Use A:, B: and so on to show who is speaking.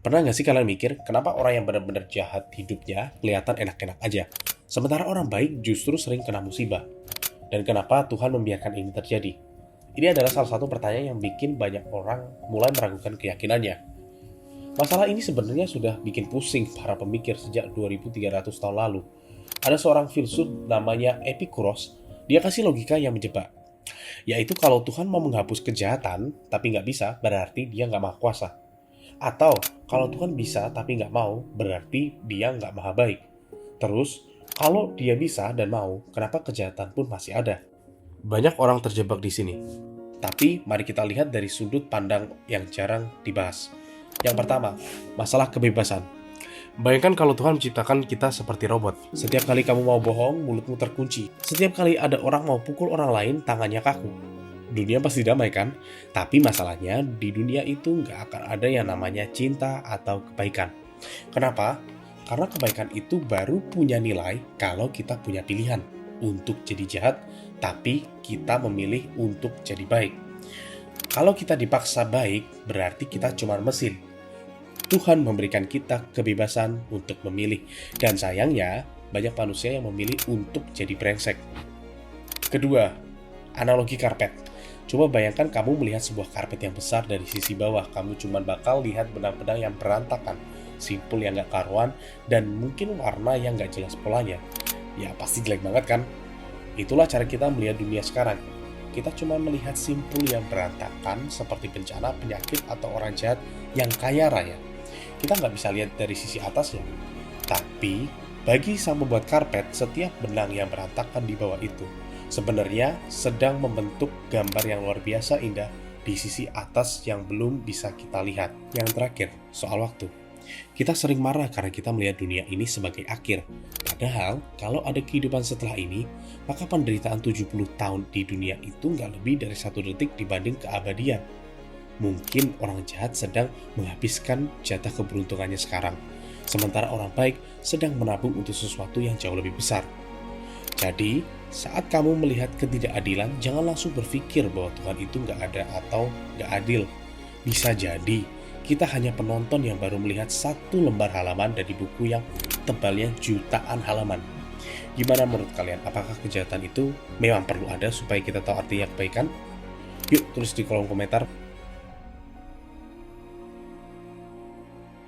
A: Pernah nggak sih kalian mikir, kenapa orang yang benar-benar jahat hidupnya kelihatan enak-enak aja, sementara orang baik justru sering kena musibah? Dan kenapa Tuhan membiarkan ini terjadi? Ini adalah salah satu pertanyaan yang bikin banyak orang mulai meragukan keyakinannya. Masalah ini sebenarnya sudah bikin pusing para pemikir sejak 2300 tahun lalu. Ada seorang filsuf namanya Epikuros, dia kasih logika yang menjebak. Yaitu kalau Tuhan mau menghapus kejahatan, tapi nggak bisa, berarti dia nggak maha kuasa. Atau kalau Tuhan bisa tapi nggak mau, berarti dia nggak maha baik. Terus, kalau dia bisa dan mau, kenapa kejahatan pun masih ada? Banyak orang terjebak di sini. Tapi mari kita lihat dari sudut pandang yang jarang dibahas. Yang pertama, masalah kebebasan. Bayangkan kalau Tuhan menciptakan kita seperti robot. Setiap kali kamu mau bohong, mulutmu terkunci. Setiap kali ada orang mau pukul orang lain, tangannya kaku. Dunia pasti damai kan? Tapi masalahnya di dunia itu nggak akan ada yang namanya cinta atau kebaikan. Kenapa? Karena kebaikan itu baru punya nilai kalau kita punya pilihan untuk jadi jahat, tapi kita memilih untuk jadi baik. Kalau kita dipaksa baik, berarti kita cuma mesin. Tuhan memberikan kita kebebasan untuk memilih. Dan sayangnya, banyak manusia yang memilih untuk jadi brengsek. Kedua, analogi karpet. Coba bayangkan kamu melihat sebuah karpet yang besar dari sisi bawah. Kamu cuma bakal lihat benang-benang yang berantakan, simpul yang gak karuan, dan mungkin warna yang gak jelas polanya. Ya pasti jelek banget kan? Itulah cara kita melihat dunia sekarang. Kita cuma melihat simpul yang berantakan seperti bencana, penyakit, atau orang jahat yang kaya raya. Kita nggak bisa lihat dari sisi atasnya. Tapi, bagi sang pembuat karpet, setiap benang yang berantakan di bawah itu sebenarnya sedang membentuk gambar yang luar biasa indah di sisi atas yang belum bisa kita lihat. Yang terakhir, soal waktu. Kita sering marah karena kita melihat dunia ini sebagai akhir. Padahal, kalau ada kehidupan setelah ini, maka penderitaan 70 tahun di dunia itu nggak lebih dari 1 detik dibanding keabadian. Mungkin orang jahat sedang menghabiskan jatah keberuntungannya sekarang, sementara orang baik sedang menabung untuk sesuatu yang jauh lebih besar. Jadi, saat kamu melihat ketidakadilan, jangan langsung berpikir bahwa Tuhan itu nggak ada atau nggak adil. Bisa jadi, kita hanya penonton yang baru melihat 1 lembar halaman dari buku yang tebalnya jutaan halaman. Gimana menurut kalian? Apakah kejahatan itu memang perlu ada supaya kita tahu artinya kebaikan? Yuk, tulis di kolom komentar.